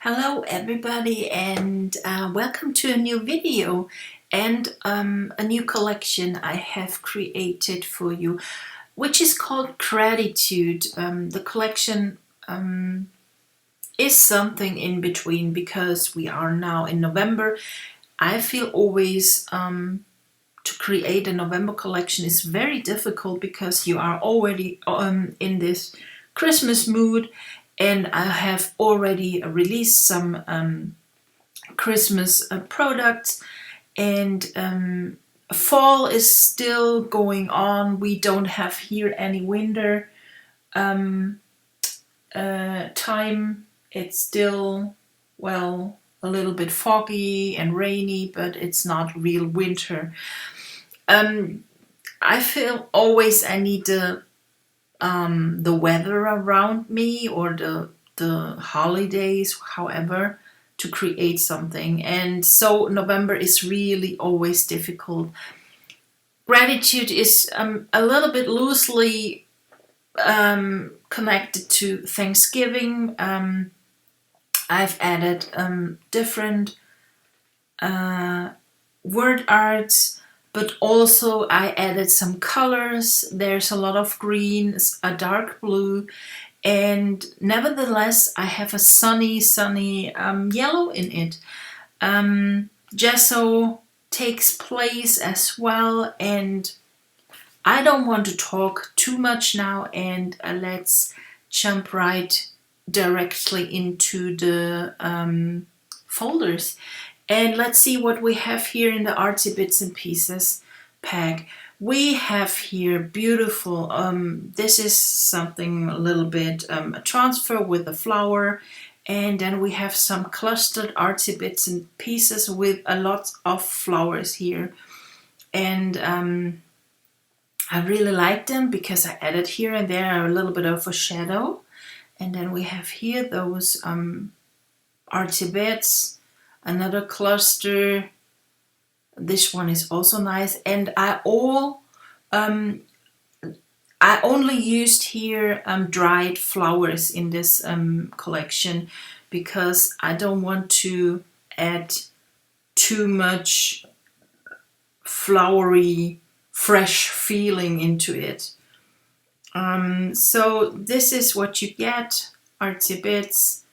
Hello everybody, and welcome to a new video and a new collection I have created for you, which is called Gratitude. The collection is something in between because we are now in November. I feel always to create a November collection is very difficult because you are already in this Christmas mood, and I have already released some Christmas products, and fall is still going on. We don't have here any winter time. It's still, well, a little bit foggy and rainy, but it's not real winter. I feel always I need the weather around me or the holidays, however, to create something. And so November is really always difficult. Gratitude is a little bit loosely connected to Thanksgiving. I've added different word arts, but also I added some colors. There's a lot of green, a dark blue, and nevertheless I have a sunny yellow in it. Gesso takes place as well, and I don't want to talk too much now, and let's jump right directly into the folders. And let's see what we have here in the Artsy Bits and Pieces pack. We have here beautiful, this is something a little bit a transfer with a flower, and then we have some clustered Artsy Bits and Pieces with a lot of flowers here. And I really like them because I added here and there a little bit of a shadow. And then we have here those Artsy Bits, another cluster. This one is also nice, and I only used here dried flowers in this collection because I don't want to add too much flowery, fresh feeling into it. So this is what you get, Artsy Bits.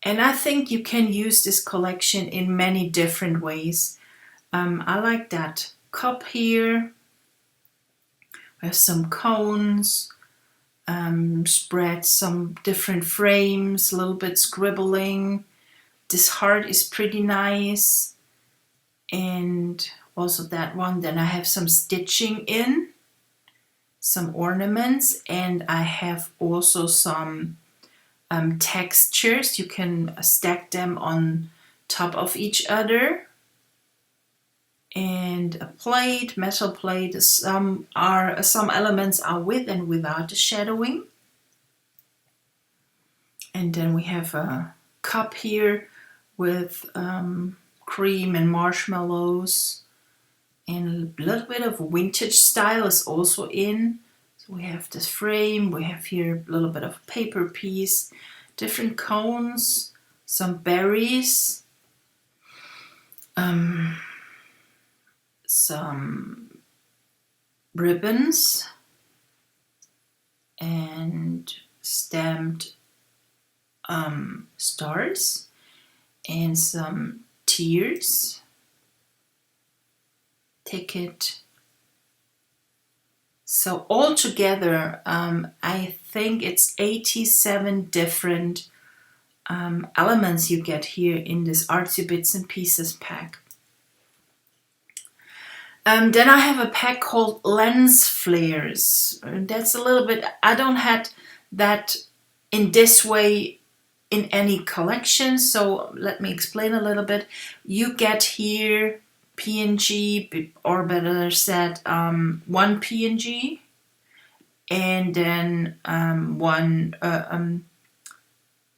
And I think you can use this collection in many different ways. I like that cup here. We have some cones, spread some different frames, a little bit scribbling. This heart is pretty nice. And also that one. Then I have some stitching in, some ornaments, and I have also some textures. You can stack them on top of each other. And a plate, metal plate. Some elements are with and without the shadowing. And then we have a cup here with cream and marshmallows, and a little bit of vintage style is also in. So we have this frame, we have here a little bit of paper piece, different cones, some berries, some ribbons, and stamped stars, and some tears, ticket. So altogether, I think it's 87 different elements you get here in this Artsy Bits and Pieces pack. Then I have a pack called Lens Flares. That's a little bit, I don't have that in this way in any collection, so let me explain a little bit. You get here PNG, or better said, one PNG, and then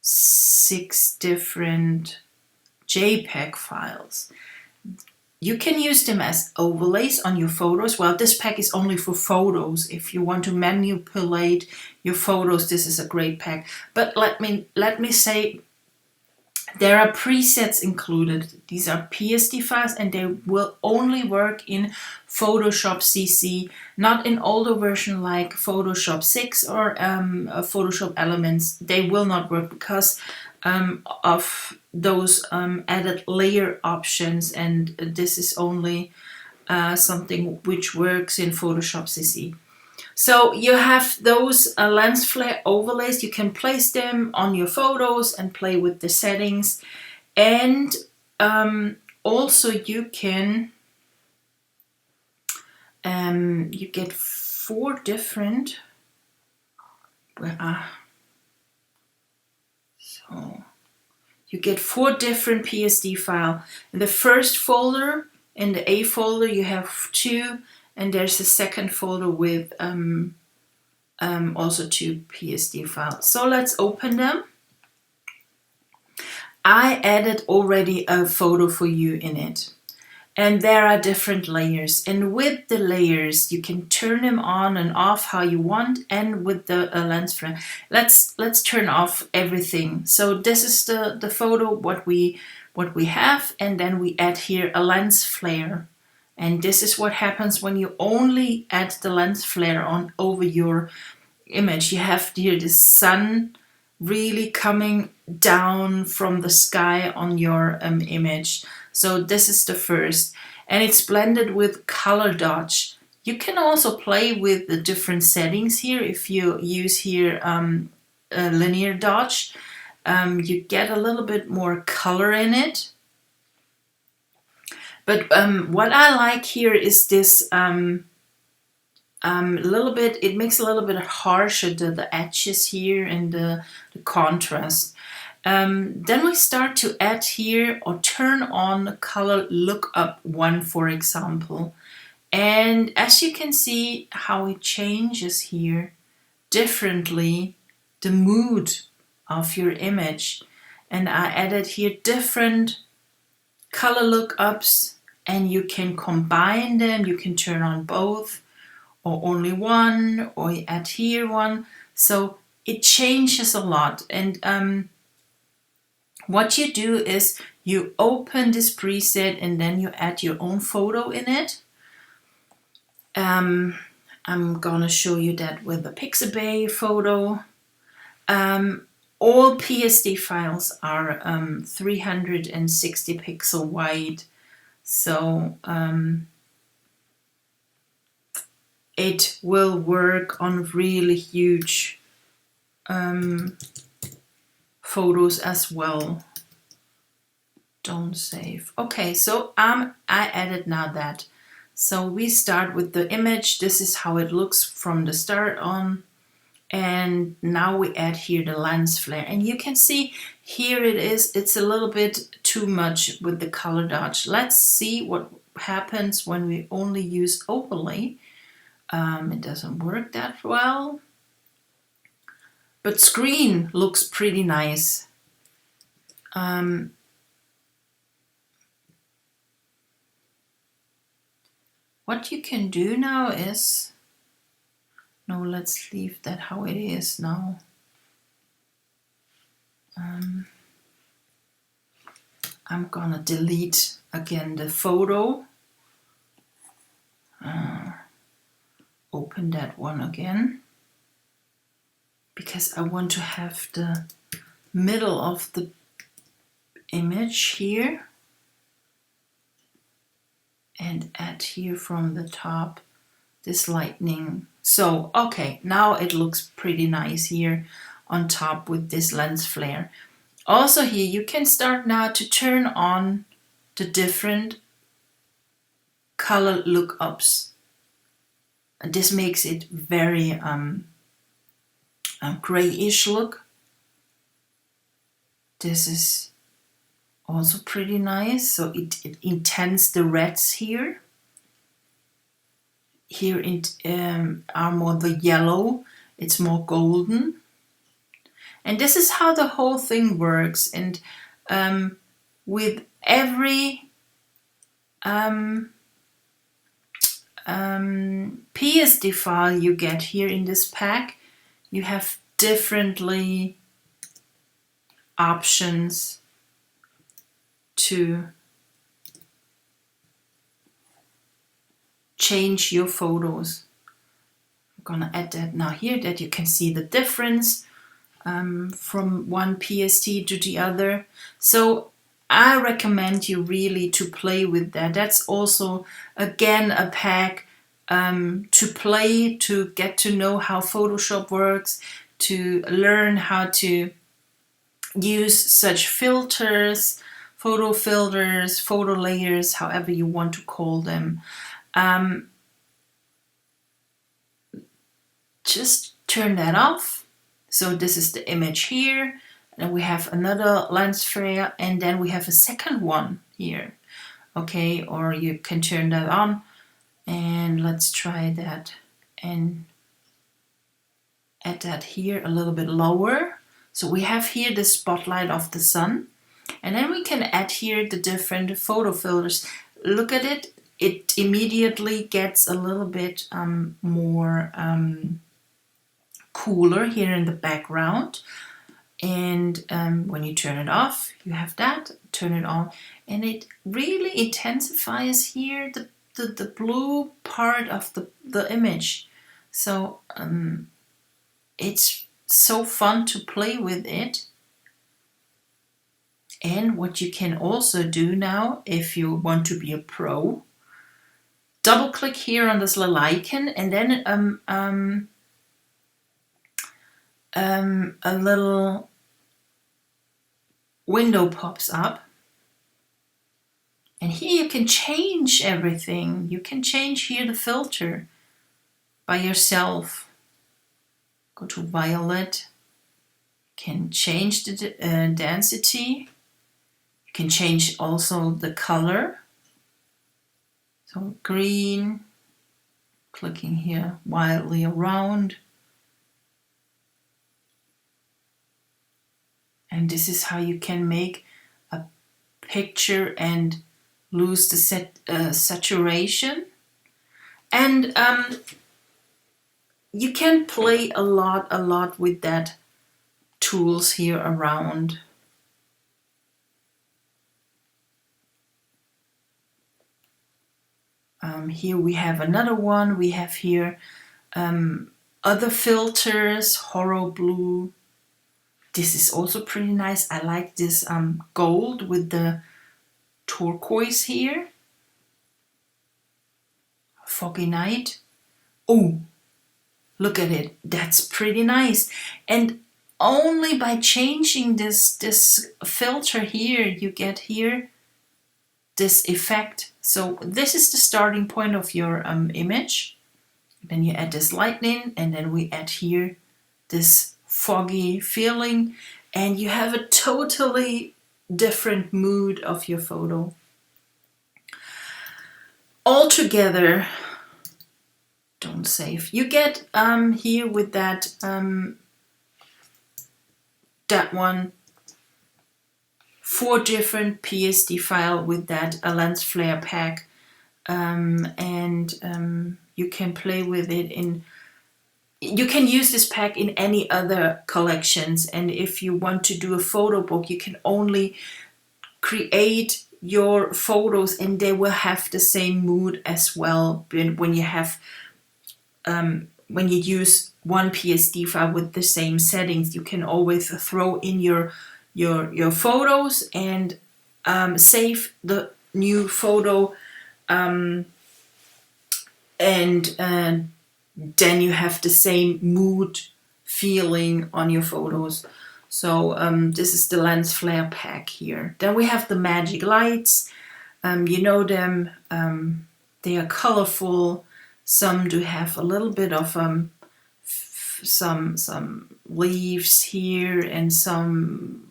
6 different JPEG files. you can use them as overlays on your photos. Well, this pack is only for photos. If you want to manipulate your photos, this is a great pack. But let me say, there are presets included. These are PSD files and they will only work in Photoshop CC, not in older version like Photoshop 6 or Photoshop Elements. They will not work because of those added layer options, and this is only something which works in Photoshop CC. So you have those lens flare overlays. You can place them on your photos and play with the settings. And also you can, you get 4 different, so you get 4 different PSD file. In the first folder, in the A folder, you have 2. And there's a second folder with also 2 PSD files. So let's open them. I added already a photo for you in it. And there are different layers. And with the layers, you can turn them on and off how you want. And with the lens flare, let's turn off everything. So this is the photo, what we have. And then we add here a lens flare. And this is what happens when you only add the lens flare on over your image. You have here the sun really coming down from the sky on your image. So this is the first. And it's blended with color dodge. You can also play with the different settings here. If you use here linear dodge, you get a little bit more color in it. But what I like here is this little bit, it makes a little bit harsher the edges here and the contrast. Then we start to add here or turn on color lookup 1, for example. And as you can see how it changes here differently the mood of your image. And I added here different color lookups, and you can combine them. You can turn on both or only one, or you add here one. So it changes a lot. And what you do is you open this preset and then you add your own photo in it. I'm gonna show you that with the Pixabay photo. All PSD files are 360 pixel wide, so it will work on really huge photos as well. Don't save. Okay, so I added now that. So we start with the image. This is how it looks from the start on. And now we add here the lens flare. And you can see here it is. It's a little bit too much with the color dodge. Let's see what happens when we only use overlay. It doesn't work that well. But screen looks pretty nice. What you can do now is, no, let's leave that how it is now. I'm gonna delete again the photo. Open that one again, because I want to have the middle of the image here. And add here from the top this lightning. So, okay, now it looks pretty nice here on top with this lens flare. Also here you can start now to turn on the different color lookups. And this makes it very grayish look. This is also pretty nice, so it intends the reds here. Here it are more the yellow, it's more golden. And this is how the whole thing works. And with every PSD file you get here in this pack, you have differently options to change your photos. I'm gonna add that now here, that you can see the difference from one PSD to the other. So I recommend you really to play with that. That's also, again, a pack to play, to get to know how Photoshop works, to learn how to use such filters, photo filters, photo layers, however you want to call them. Just turn that off. So this is the image here, and we have another lens flare, and then we have a second one here. Okay, or you can turn that on, and let's try that and add that here a little bit lower. So we have here the spotlight of the sun, and then we can add here the different photo filters. Look at it, it immediately gets a little bit more cooler here in the background. And when you turn it off, you have that, turn it on, and it really intensifies here the blue part of the image. So it's so fun to play with it. And what you can also do now, if you want to be a pro, double click here on this little icon, and then a little window pops up, and here you can change everything. You can change here the filter by yourself. Go to violet, you can change the density, you can change also the color. So green, clicking here wildly around. And this is how you can make a picture and lose the saturation. And you can play a lot with that tools here around. Here we have another one. We have here other filters, horror blue. This is also pretty nice. I like this gold with the turquoise here. Foggy night. Oh, look at it. That's pretty nice. And only by changing this filter here, you get here this effect. So this is the starting point of your image. Then you add this lightning, and then we add here this foggy feeling, and you have a totally different mood of your photo. All together, don't save. You get here with that that one 4 different PSD file with that lens flare pack, and you can play with it in. You can use this pack in any other collections, and if you want to do a photo book, you can only create your photos and they will have the same mood as well. When you have when you use one PSD file with the same settings, you can always throw in your photos and save the new photo, and then you have the same mood feeling on your photos. So this is the lens flare pack here. Then we have the magic lights. You know them. They are colorful. Some do have a little bit of some leaves here and some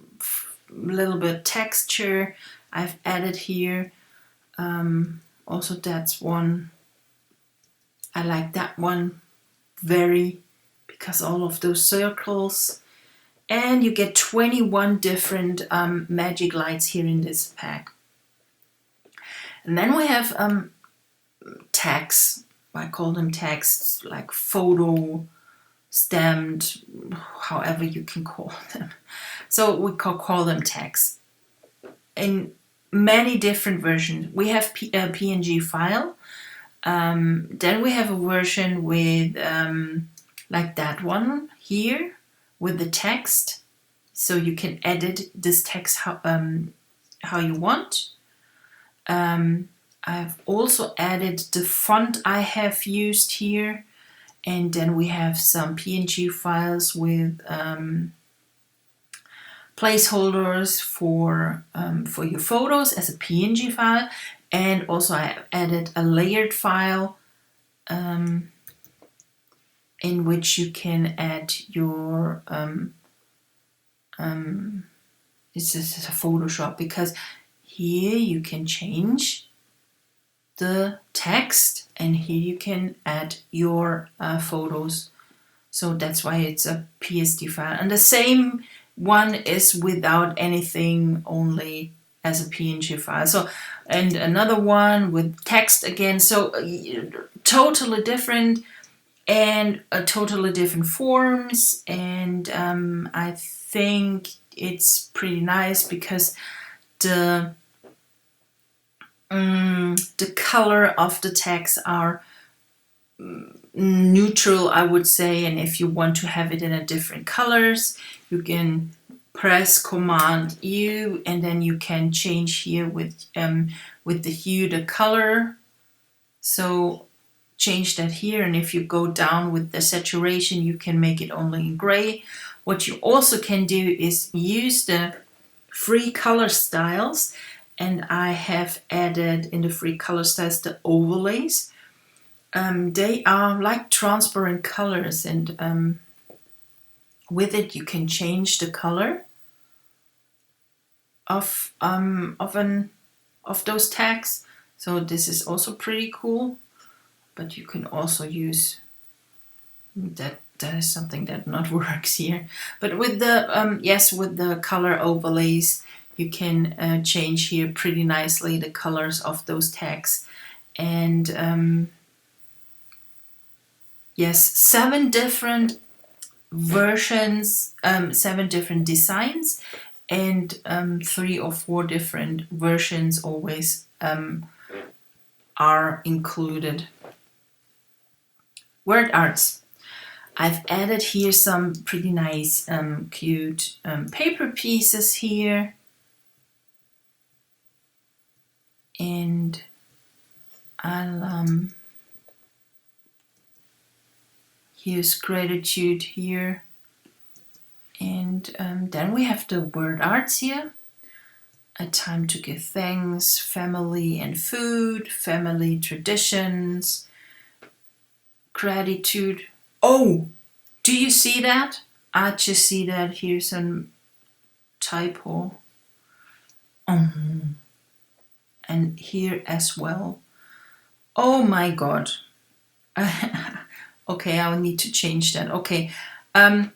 little bit texture I've added here. Also that's one. I like that one very, because all of those circles. And you get 21 different magic lights here in this pack. And then we have tags. I call them tags, like photo, stamped, however you can call them. So we call them tags. In many different versions. We have a PNG file. Then we have a version with like that one here with the text. So you can edit this text how you want. I've also added the font I have used here. And then we have some PNG files with placeholders for your photos as a PNG file. And also I added a layered file in which you can add your, this is a Photoshop, because here you can change the text and here you can add your photos. So that's why it's a PSD file. And the same one is without anything, only as a PNG file. So, and another one with text again. So totally different and totally different forms. And I think it's pretty nice because the color of the text are neutral, I would say. And if you want to have it in a different colors, you can press Command U, and then you can change here with the hue, the color. So change that here, and if you go down with the saturation, you can make it only in gray. What you also can do is use the free color styles, and I have added in the free color styles the overlays. They are like transparent colors, and with it you can change the color of those tags. So this is also pretty cool. But you can also use that. That is something that not works here. But with the with the color overlays, you can change here pretty nicely the colors of those tags. And yes, 7 different versions, 7 different designs, and 3 or 4 different versions always are included. Word arts. I've added here some pretty nice, cute paper pieces here. And I'll here's gratitude here. And then we have the word arts here. A time to give thanks, family and food, family traditions, gratitude. Oh, do you see that? I just see that here's a typo. And here as well. Oh my God. Okay, I'll need to change that. Okay, I'm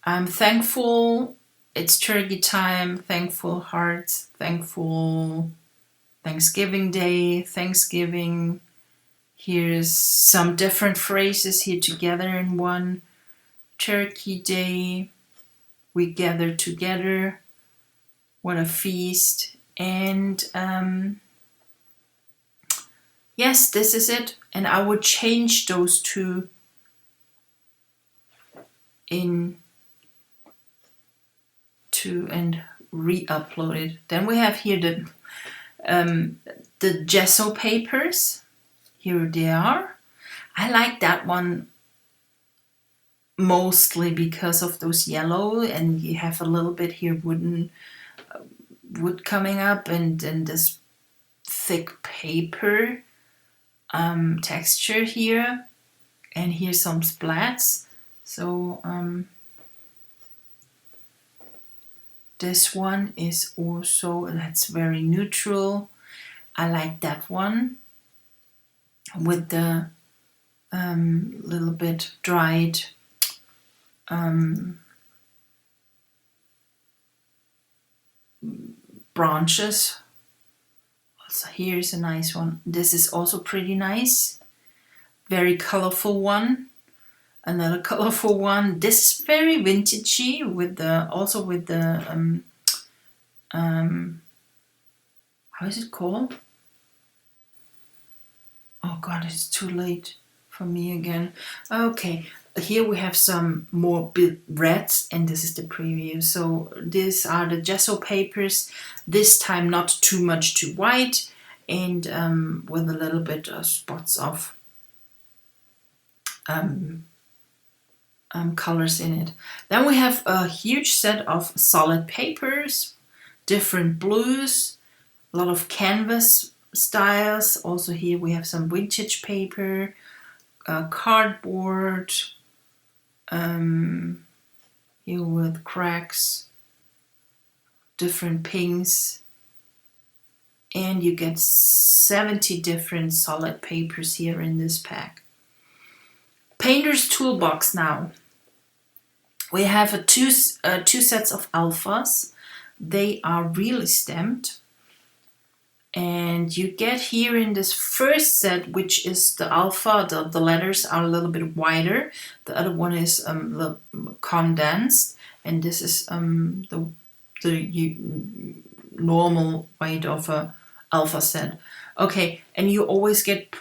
thankful. It's turkey time. Thankful hearts. Thankful Thanksgiving Day. Thanksgiving. Here's some different phrases here together in one. Turkey Day. We gather together. What a feast. And yes, this is it. And I would change those 2 into and re-upload it. Then we have here the Gesso Papers. Here they are. I like that one mostly because of those yellow, and you have a little bit here wood coming up, and then this thick paper texture here, and here's some splats. So this one is also, that's very neutral. I like that one with the little bit dried branches. So here's a nice one. This is also pretty nice. Very colorful one. Another colorful one. This is very vintagey with the how is it called? Oh God, it's too late for me again. Okay, here we have some more reds, and this is the preview. So these are the Gesso Papers. This time not too much too white, and with a little bit of spots of colors in it. Then we have a huge set of solid papers, different blues, a lot of canvas styles. Also here we have some vintage paper, cardboard, here with cracks, different pinks, and you get 70 different solid papers here in this pack. Painter's Toolbox now. We have two sets of alphas. They are really stamped. And you get here in this first set, which is the alpha, the letters are a little bit wider. The other one is condensed. And this is the normal weight of a alpha set. Okay, and you always get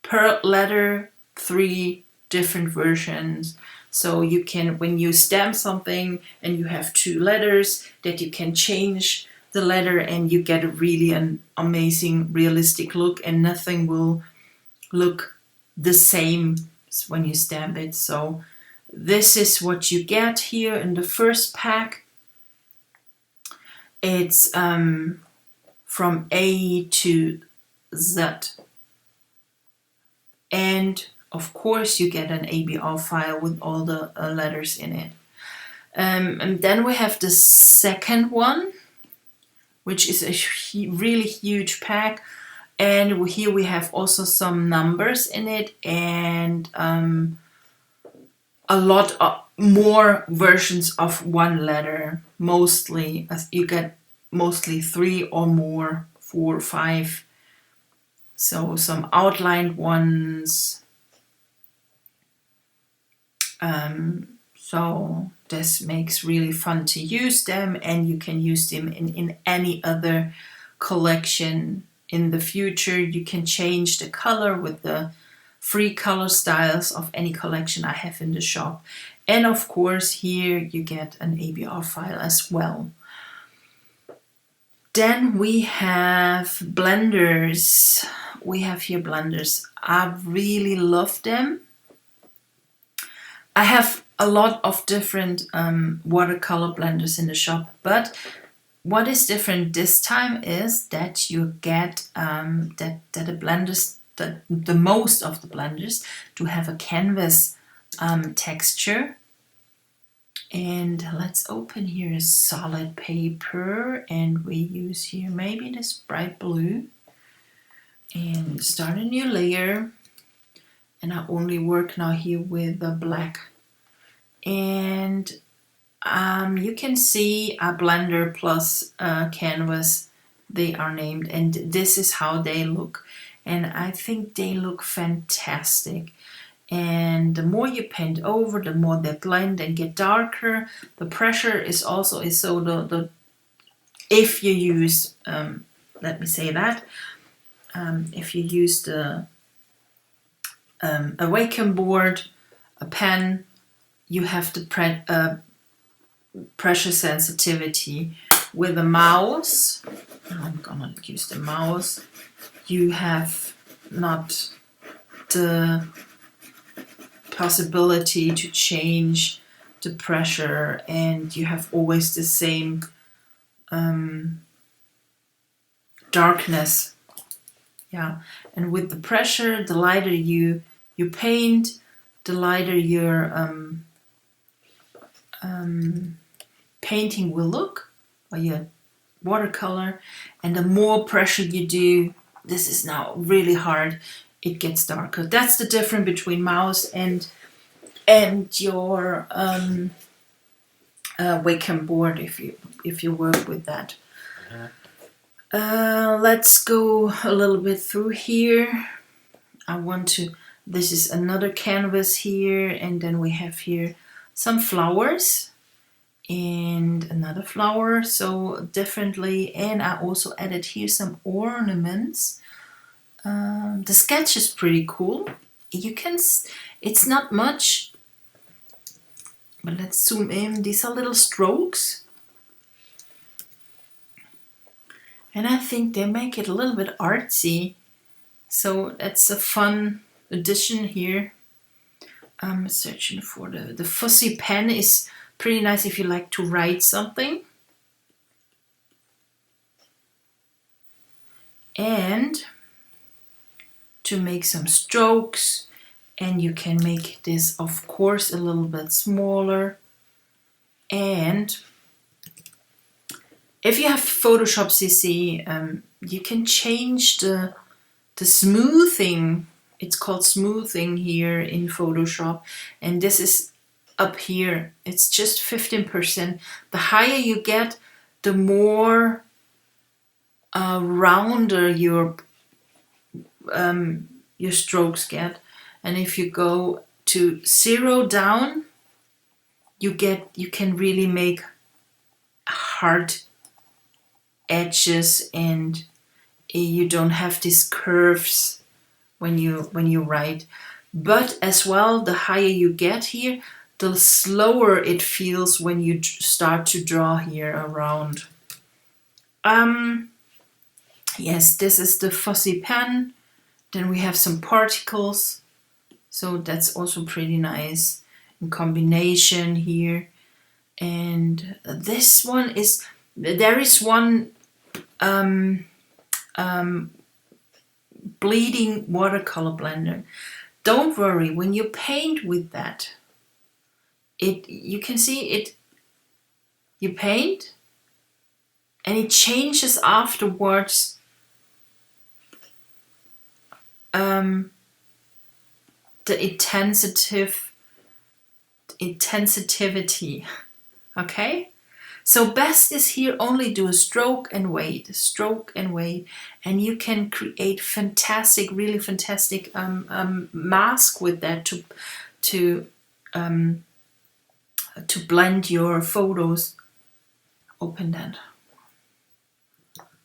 per letter 3 different versions. So you can, when you stamp something and you have 2 letters, that you can change the letter and you get a really an amazing realistic look, and nothing will look the same when you stamp it. So this is what you get here in the first pack. It's from A to Z. And of course you get an ABR file with all the letters in it. And then we have the second one, which is a really huge pack. And here we have also some numbers in it, and a lot of more versions of one letter. Mostly, you get mostly 3 or more, 4 or 5. So some outlined ones. So this makes really fun to use them, and you can use them in any other collection in the future. You can change the color with the free color styles of any collection I have in the shop. And of course here you get an ABR file as well. Then we have blenders. We have here blenders. I really love them. I have a lot of different watercolor blenders in the shop, but what is different this time is that you get that the blenders, the most of the blenders, do have a canvas texture. And let's open here a solid paper, and we use here maybe this bright blue, and start a new layer. And I only work now here with the black. And you can see a blender plus canvas, they are named, and this is how they look. And I think they look fantastic. And the more you paint over, the more they blend and get darker. The pressure is also so the if you use let me say that if you use the a Wacom board, a pen, you have the pressure sensitivity. With a mouse, I'm gonna use the mouse, you have not the possibility to change the pressure, and you have always the same darkness. Yeah, and with the pressure, the lighter you paint, the lighter your painting will look, or your watercolor. And the more pressure you do, this is now really hard, it gets darker. That's the difference between mouse and your Wacom board, if you work with that. Let's go a little bit through here. This is another canvas here, and then we have here some flowers and another flower, so differently. And I also added here some ornaments. The sketch is pretty cool. It's not much, but let's zoom in. These are little strokes, and I think they make it a little bit artsy. So that's a fun addition here. I'm searching for the fussy pen is pretty nice if you like to write something. And to make some strokes, and you can make this of course a little bit smaller. And if you have Photoshop CC, you can change the smoothing. It's called smoothing here in Photoshop, and this is up here. It's just 15%. The higher you get, the more rounder your strokes get. And if you go to 0 down, you can really make hard edges, and you don't have these curves when you write. But as well, the higher you get here, the slower it feels when you start to draw here around. Yes, this is the fussy pen. Then we have some particles, so that's also pretty nice in combination here. And this one is, there is one bleeding watercolor blender. Don't worry, when you paint with that, you can see it, you paint and it changes afterwards the intensitivity. Okay, so best is here only do a stroke and wait, and you can create fantastic, really fantastic mask with that to blend your photos. Open that,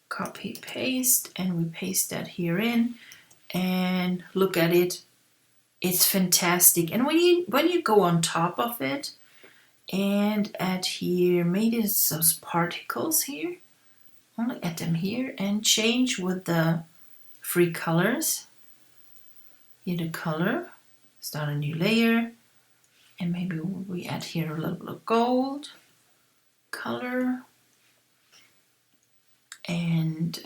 copy paste, and we paste that here in, and look at it. It's fantastic. And when you go on top of it and add here, maybe it's those particles here, only add them here and change with the free colors. Here the color, start a new layer, and maybe we add here a little bit of gold color, and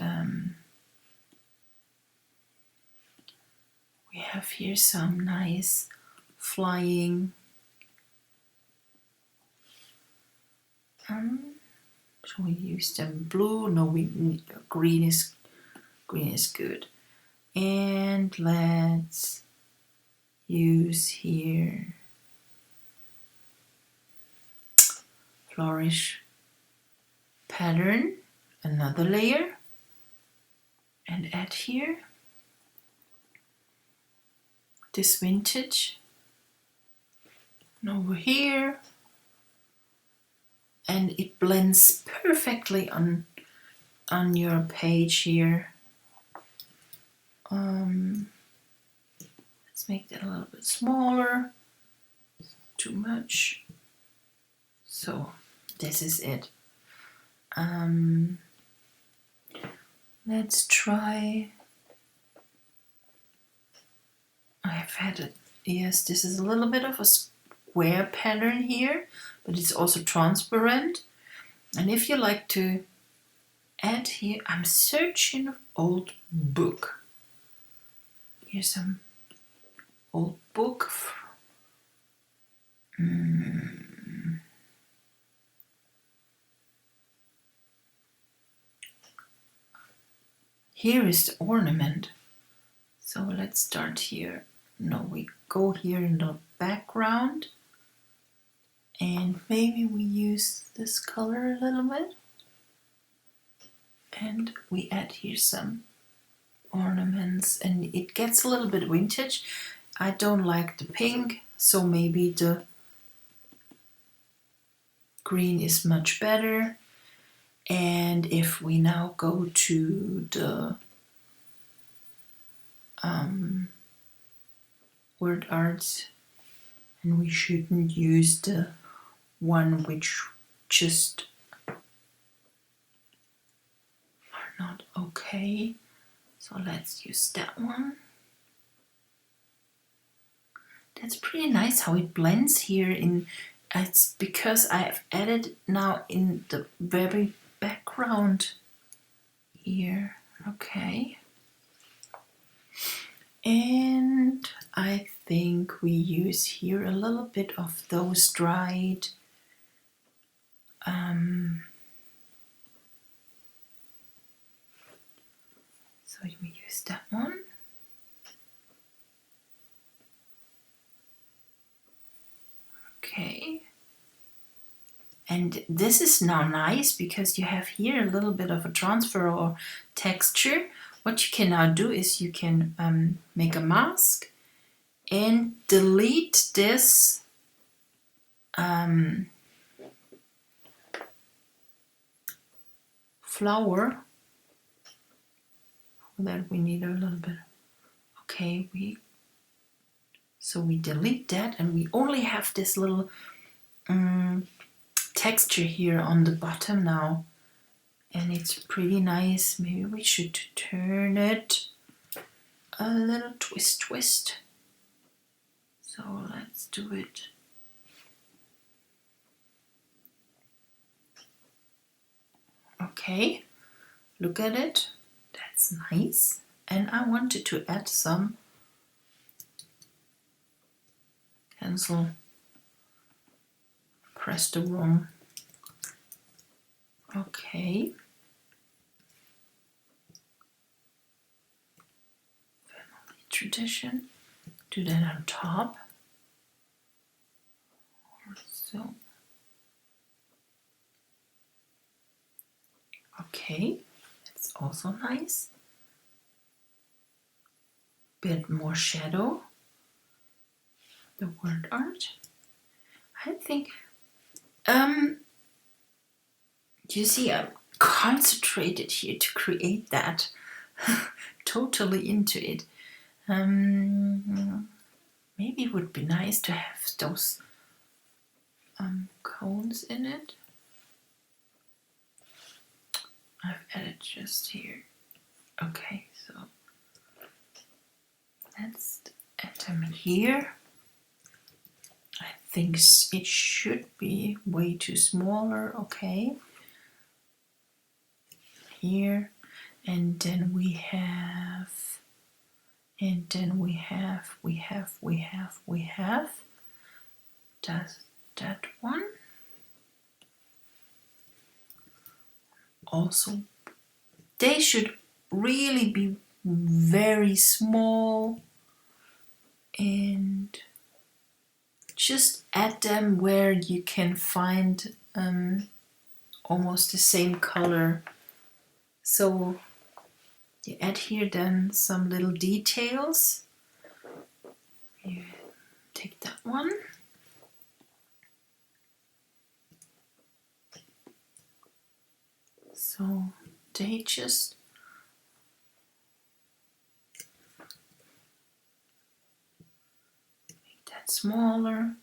we have here some nice flying shall we use them blue? No, we need green is good. And let's use here flourish pattern, another layer, and add here this vintage, and over here, and it blends perfectly on your page here. Let's make that a little bit smaller. Too much. So this is it. Let's try. I've had it. Yes, this is a little bit of a square pattern here, but it's also transparent. And if you like to add here, I'm searching of old book. Here's some old book. Here is the ornament. So let's start here. No, we go here in the background, and maybe we use this color a little bit. And we add here some ornaments, and it gets a little bit vintage. I don't like the pink, so maybe the green is much better. And if we now go to the word art, and we shouldn't use the one which just are not okay. So let's use that one. That's pretty nice how it blends here in. It's because I have added now in the very background here. Okay. And I think we use here a little bit of those dried so we use that one. Okay. And this is now nice because you have here a little bit of a transfer or texture. What you can now do is you can make a mask and delete this flower. For that we need a little bit. Okay, so we delete that, and we only have this little texture here on the bottom now, and it's pretty nice. Maybe we should turn it a little twist. So let's do it. Okay, look at it. That's nice. And I wanted to add some cancel. Press the wrong. Okay. Family tradition. Do that on top. So. Okay, that's also nice. Bit more shadow. The word art. I think you see I'm concentrated here to create that. Totally into it. Maybe it would be nice to have those cones in it. I've added just here. Okay, so let's add them here. I think it should be way too smaller. Okay. Here, and then we have that one. Also, they should really be very small, and just add them where you can find almost the same color. So you add here then some little details. You take that one. So they just make that smaller.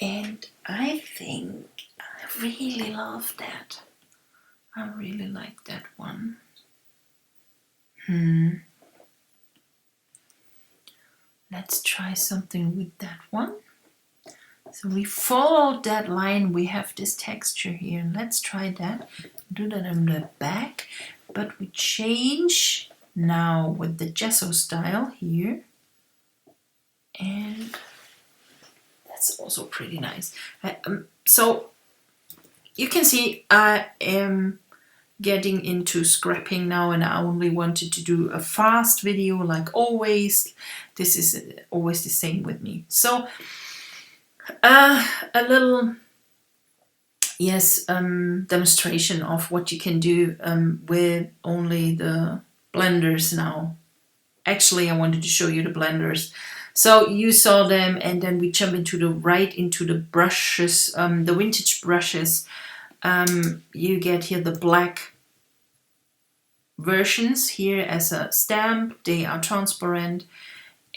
And I think I really love that. I really like that one. Let's try something with that one. So we followed that line, we have this texture here. Let's try that. Do that on the back, but we change now with the gesso style here. And that's also pretty nice. So you can see I am getting into scrapping now, and I only wanted to do a fast video like always. This is always the same with me. So a little yes, demonstration of what you can do with only the blenders now. Actually, I wanted to show you the blenders. So you saw them, and then we jump into the brushes, the vintage brushes. You get here the black versions here as a stamp. They are transparent,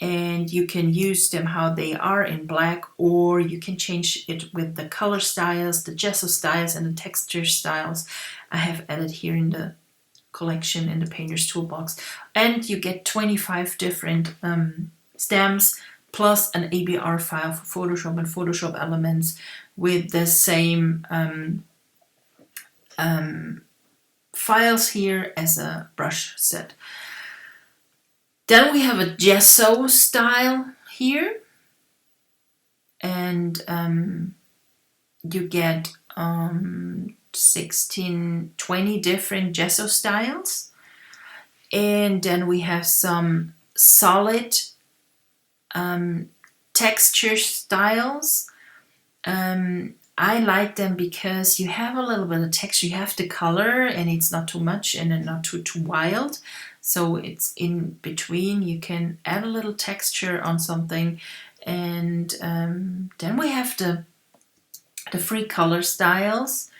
and you can use them how they are in black, or you can change it with the color styles, the gesso styles, and the texture styles I have added here in the collection in the Painter's Toolbox. And you get 25 different stamps plus an ABR file for Photoshop and Photoshop Elements with the same files here as a brush set. Then we have a gesso style here, and you get 20 different gesso styles. And then we have some solid texture styles. I like them because you have a little bit of texture, you have the color, and it's not too much and then not too wild. So it's in between. You can add a little texture on something. And then we have the free color styles.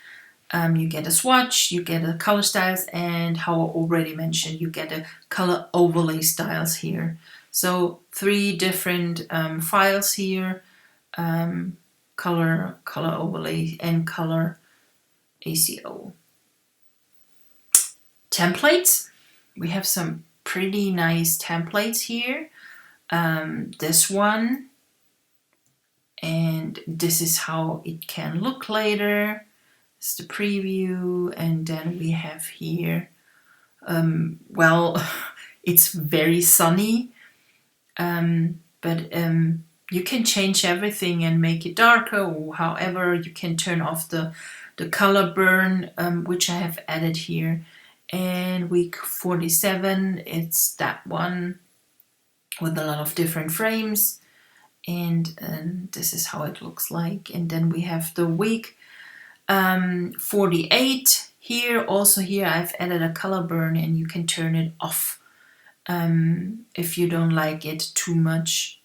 You get a swatch, you get a color styles, and how I already mentioned, you get a color overlay styles here. So 3 different files here, color overlay, and color ACO. Templates. We have some pretty nice templates here. This one, and this is how it can look later. It's the preview, and then we have here, well, it's very sunny, but you can change everything and make it darker, or however, you can turn off the color burn, which I have added here. And week 47, it's that one with a lot of different frames, and this is how it looks like. And then we have the week 48 here. Also here I've added a color burn, and you can turn it off if you don't like it too much,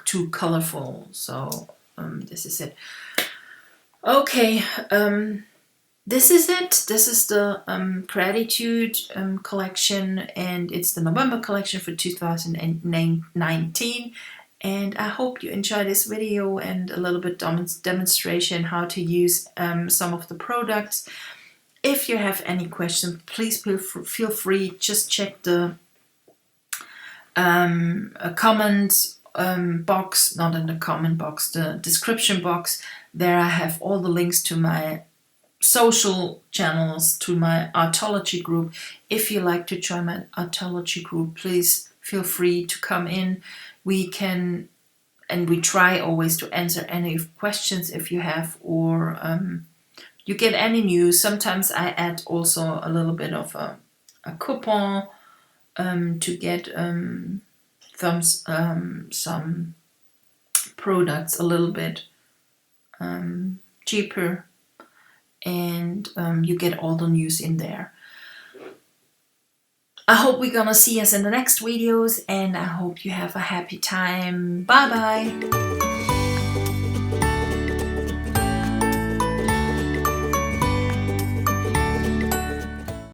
too colorful. So this is it. Okay, this is it. This is the Gratitude collection, and it's the November collection for 2019. And I hope you enjoy this video and a little bit demonstration how to use some of the products. If you have any questions, please feel free. Just check the comment box, not in the comment box, the description box. There I have all the links to my social channels, to my Artology group. If you like to join my Artology group, please feel free to come in. We can, and we try always to answer any questions if you have, or you get any news. Sometimes I add also a little bit of a coupon to get some products a little bit cheaper, and you get all the news in there. I hope we're gonna see us in the next videos, and I hope you have a happy time. Bye bye.